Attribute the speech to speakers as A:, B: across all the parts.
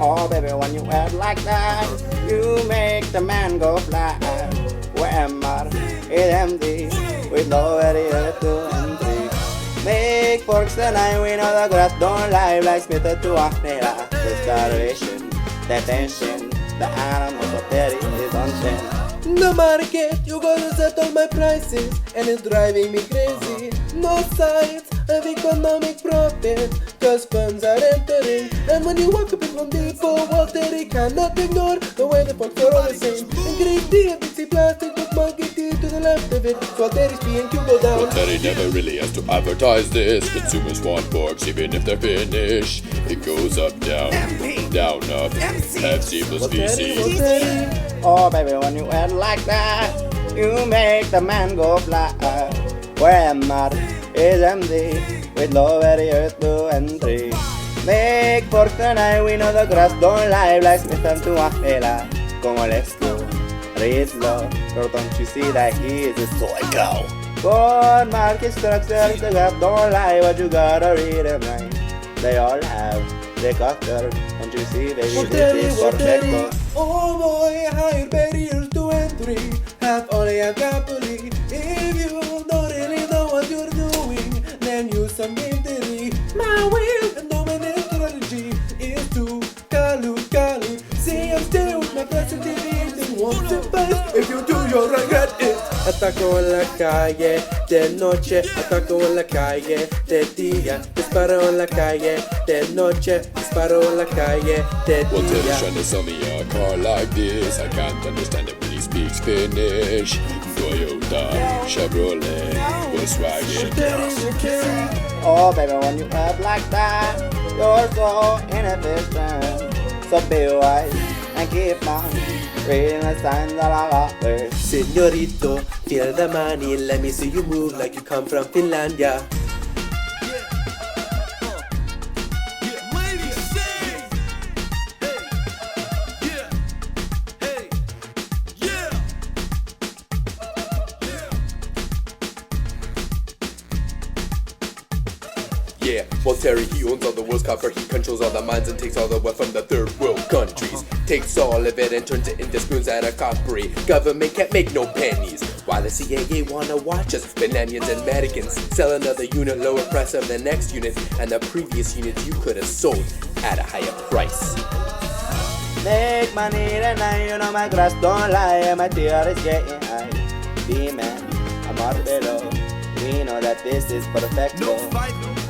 A: Oh baby, when you act like that, you make the man go fly. Where am I? It's empty, with nobody else to entry. Make forks and we know the grass don't lie. Blacksmith to Tuonela. The starvation, the tension, the animals of petty is on 10.
B: The market, you gotta set all my prices, and it's driving me crazy. No signs of economic profit, just funds are entering. And when you walk up in Home Depot, Walter, you cannot ignore the way the funds are all the same. In grade D, BC plastic with monkey teeth to the left of it. So Terry's P and Q go down.
C: But Terry never really has to advertise this. Consumers want forks even if they're finished. It goes up, down, down, up. Have seamless VC.
A: Oh baby, when you act like that, you make the man go fly. Where am I? Is empty, with nobody else to entry. Make fortune, we know the grass don't lie. Blacksmith and Tuonela, como let's go. Rizlo, but don't you see that he is a psycho? Good market structure, the grass don't lie, but you gotta read them right. They all have the cutter, don't you see, baby, this is perfecto.
B: Oh boy, higher barriers to entry, have only a happily. If you don't really know what you're doing, then use some victory. My will and dominant strategy is to Kalu. See, I'm still with my present eating once and twice. If you do, you'll regret it. Ataco en la calle de noche, ataco en la calle de día. Disparo en la calle de noche, disparo en la calle de
C: Well, Terry's
B: día.
C: trying to sell me a car like this. I can't understand it when he speaks Finnish. Toyota, Chevrolet, Volkswagen.
A: Oh baby, when you act like that, you're so inefficient. So be wise and keep on reading the signs that I got there.
B: Señorito, feel the money, let me see you move like you come from Finlandia.
D: Yeah, well Terry, he owns all the world's copper, he controls all the mines and takes all the wealth from the third world countries. Takes all of it and turns it into spoons at a coppery. Government can't make no pennies. Why the CIA wanna watch us? Bananians and Americans sell another unit lower price of the next unit, and the previous unit you could have sold at a higher price.
A: Make money tonight, you know my grass don't lie, and my tear is getting high. Demon, I'm out below. We know that this is perfecto.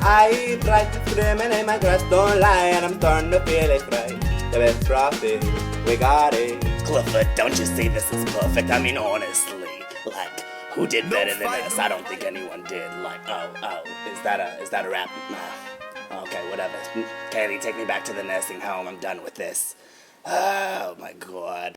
A: I try to scream and my grass don't lie, and I'm starting to feel it right. The best profit, we got it.
E: Clifford, don't you see this is perfect? I mean, honestly, like, who did better than us? I don't think anyone did. Like, oh, is that a rap? Nah. Okay, whatever. Kaylee, take me back to the nursing home. I'm done with this. Oh my god.